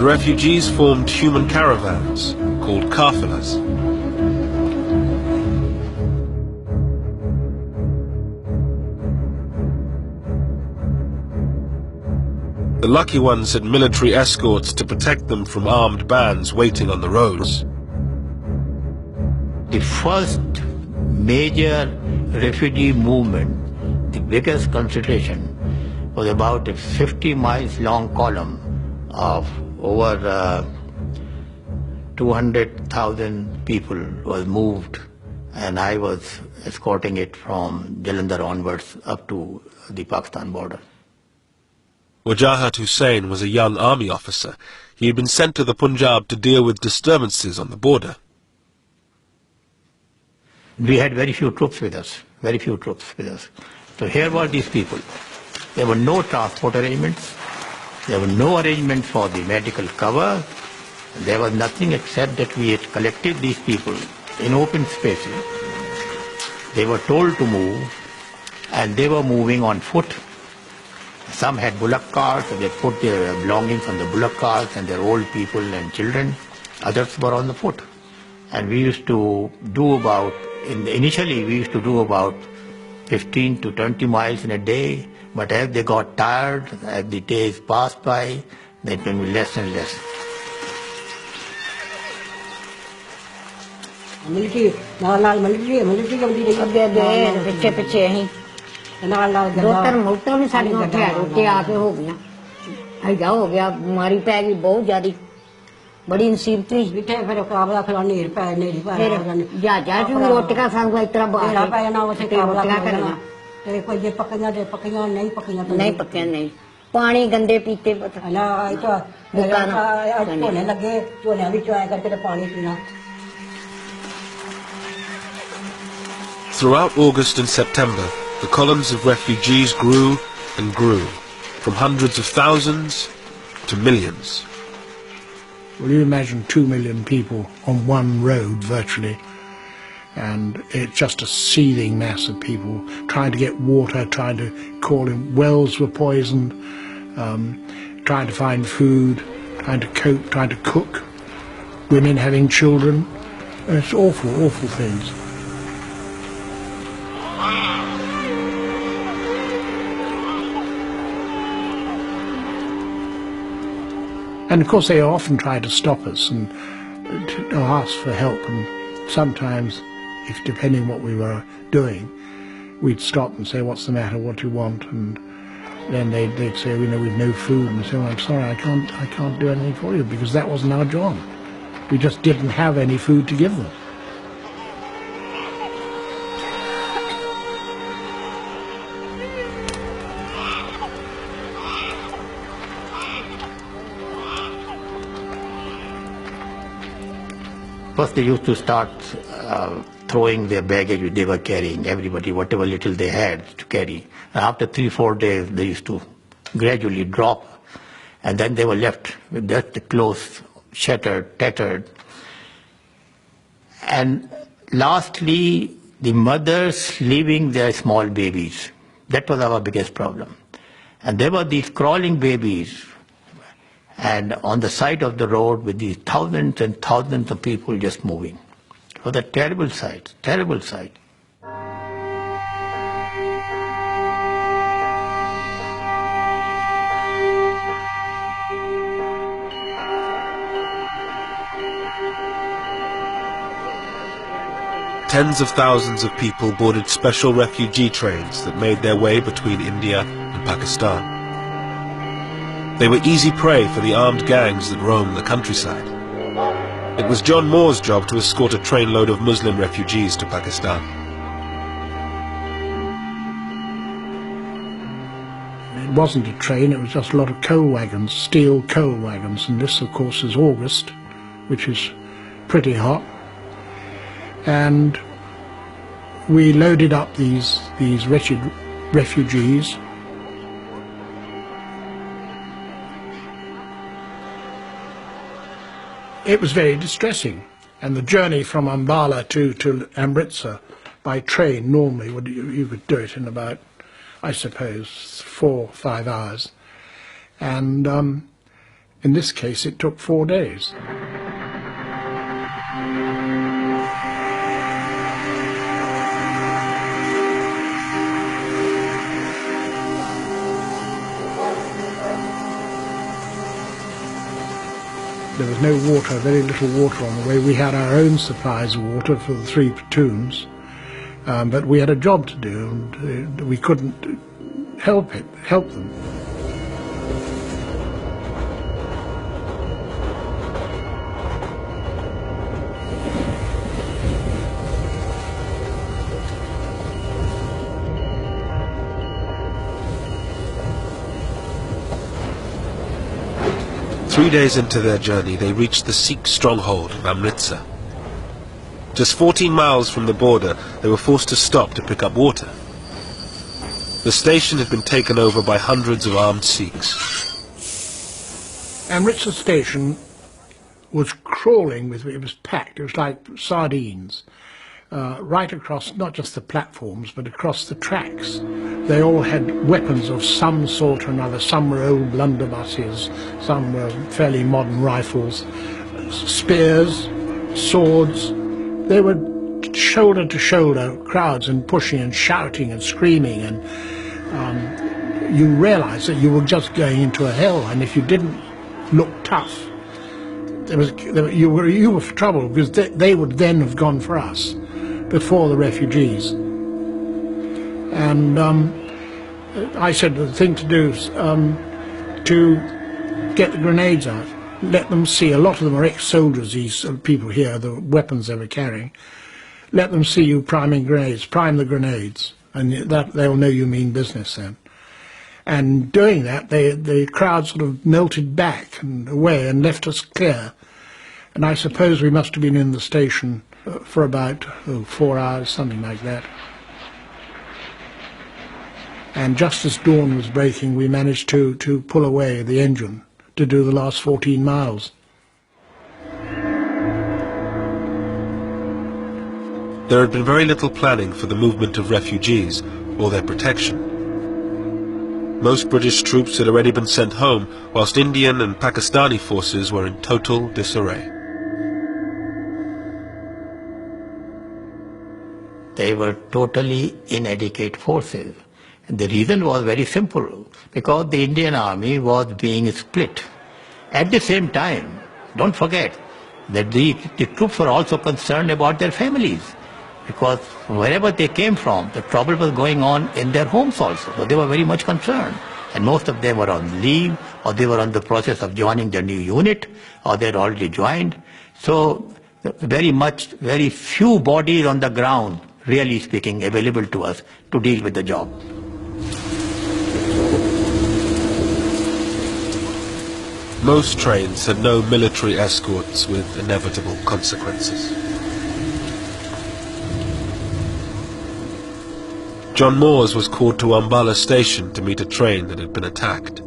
The refugees formed human caravans called kafilas. The lucky ones had military escorts to protect them from armed bands waiting on the roads. The first major refugee movement, the biggest concentration, was about a 50 miles long column of over 200,000 people was moved, and I was escorting it from Jalandhar onwards up to the Pakistan border. Wajahat Hussain was a young army officer. He had been sent to the Punjab to deal with disturbances on the border. We had very few troops with us, very few troops with us. So here were these people. There were no transport arrangements. There were no arrangements for the medical cover. There was nothing except that we had collected these people in open spaces. They were told to move, and they were moving on foot. Some had bullock carts, so they put their belongings on the bullock carts, and their old people and children. Others were on the foot. And we used to do initially we used to do about 15 to 20 miles in a day, but as they got tired, as the days passed by, they became less and less. Military doctor motor भी साड़ी रोटे आके हो गया ऐसा हो गया बीमारी पै गई बहुत ज्यादा बड़ी मुसीबत थी बिठे फिर काबला खिलानी पै नहीं फिर जा रोटियां सब इतना बाहर पै ना उसे रोटियां करना ते कोई जे पकइयां दे पकइयां नहीं पकियां नहीं पानी गंदे पीते पता ना तो धोने लगे धोने भी चाय करके पानी पीना. Throughout August and September, the columns of refugees grew and grew, from hundreds of thousands to millions. Well, you imagine 2 million people on one road virtually, and it's just a seething mass of people trying to get water, trying to call in. Wells were poisoned, trying to find food, trying to cope, trying to cook, women having children. It's awful, awful things. And of course they often try to stop us and to ask for help, and sometimes, if depending what we were doing, we'd stop and say, what's the matter, what do you want? And then they'd say, we've no food, and say, well, I'm sorry, I can't do anything for you, because that wasn't our job. We just didn't have any food to give them. First they used to start throwing their baggage which they were carrying, everybody, whatever little they had to carry. And after 3-4 days, they used to gradually drop, and then they were left with just the clothes shattered, tattered. And lastly, the mothers leaving their small babies. That was our biggest problem. And there were these crawling babies, and on the side of the road with these thousands and thousands of people just moving. It was a terrible sight, terrible sight. Tens of thousands of people boarded special refugee trains that made their way between India and Pakistan. They were easy prey for the armed gangs that roamed the countryside. It was John Moore's job to escort a trainload of Muslim refugees to Pakistan. It wasn't a train, it was just a lot of coal wagons, steel coal wagons, and this of course is August, which is pretty hot. And we loaded up these wretched refugees. It was very distressing, and the journey from Ambala to Amritsar by train normally you would do it in about, I suppose, 4 or 5 hours, and In this case, it took 4 days. There was no water, very little water on the way. We had our own supplies of water for the 3 platoons, but we had a job to do, and we couldn't help them. Three days into their journey, they reached the Sikh stronghold of Amritsar. Just 14 miles from the border, they were forced to stop to pick up water. The station had been taken over by hundreds of armed Sikhs. Amritsar station was crawling with, it was packed, it was like sardines, right across not just the platforms but across the tracks. They all had weapons of some sort or another. Some were old blunderbusses, some were fairly modern rifles, spears, swords. They were shoulder to shoulder crowds and pushing and shouting and screaming, and you realized that you were just going into a hell, and if you didn't look tough, you were for trouble, because they would then have gone for us before the refugees. And I said the thing to do is to get the grenades out, let them see. A lot of them are ex-soldiers, these people here, the weapons they were carrying. Let them see you priming grenades, prime the grenades, and that they'll know you mean business then. And doing that, the crowd sort of melted back and away and left us clear. And I suppose we must have been in the station for about 4 hours, something like that. And just as dawn was breaking, we managed to pull away the engine to do the last 14 miles. There had been very little planning for the movement of refugees or their protection. Most British troops had already been sent home, whilst Indian and Pakistani forces were in total disarray. They were totally inadequate forces. And the reason was very simple, because the Indian army was being split. At the same time, don't forget that the troops were also concerned about their families, because wherever they came from, the trouble was going on in their homes also. So they were very much concerned. And most of them were on leave, or they were on the process of joining the new unit, or they had already joined. So very few bodies on the ground, really speaking, available to us to deal with the job. Most trains had no military escorts with inevitable consequences. John Moores was called to Ambala station to meet a train that had been attacked.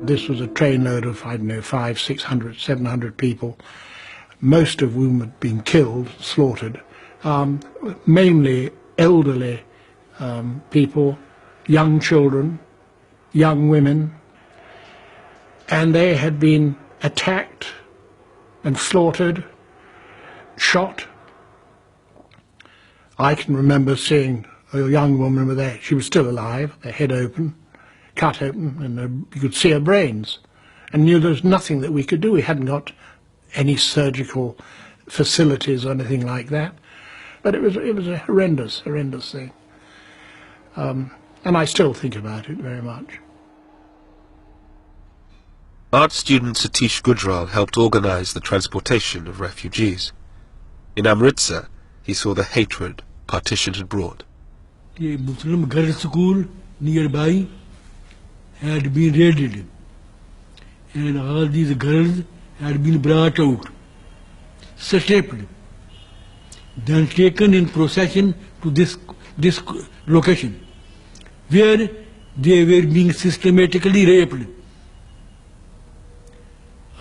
This was a trainload of, I don't know, 500, 600, 700 people, most of whom had been killed, slaughtered, mainly elderly people, young children, young women, and they had been attacked and slaughtered, shot. I can remember seeing a young woman with her, she was still alive, her head open, cut open, and you could see her brains, and knew there was nothing that we could do. We hadn't got any surgical facilities or anything like that, but it was a horrendous thing, and I still think about it very much. Art student Satish Gujral helped organize the transportation of refugees. In Amritsar, he saw the hatred partition had brought. A Muslim girls' school nearby had been raided, and all these girls had been brought out, stripped, then taken in procession to this location, where they were being systematically raped.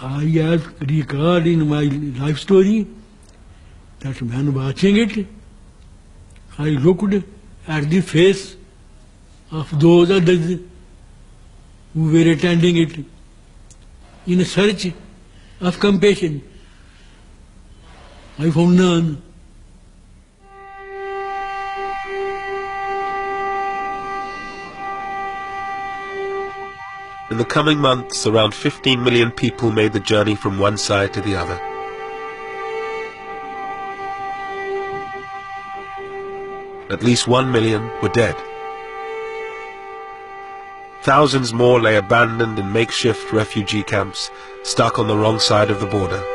I have recalled in my life story that when watching it, I looked at the face of those others who were attending it in a search of compassion. I found none. In the coming months, around 15 million people made the journey from one side to the other. At least 1 million were dead. Thousands more lay abandoned in makeshift refugee camps, stuck on the wrong side of the border.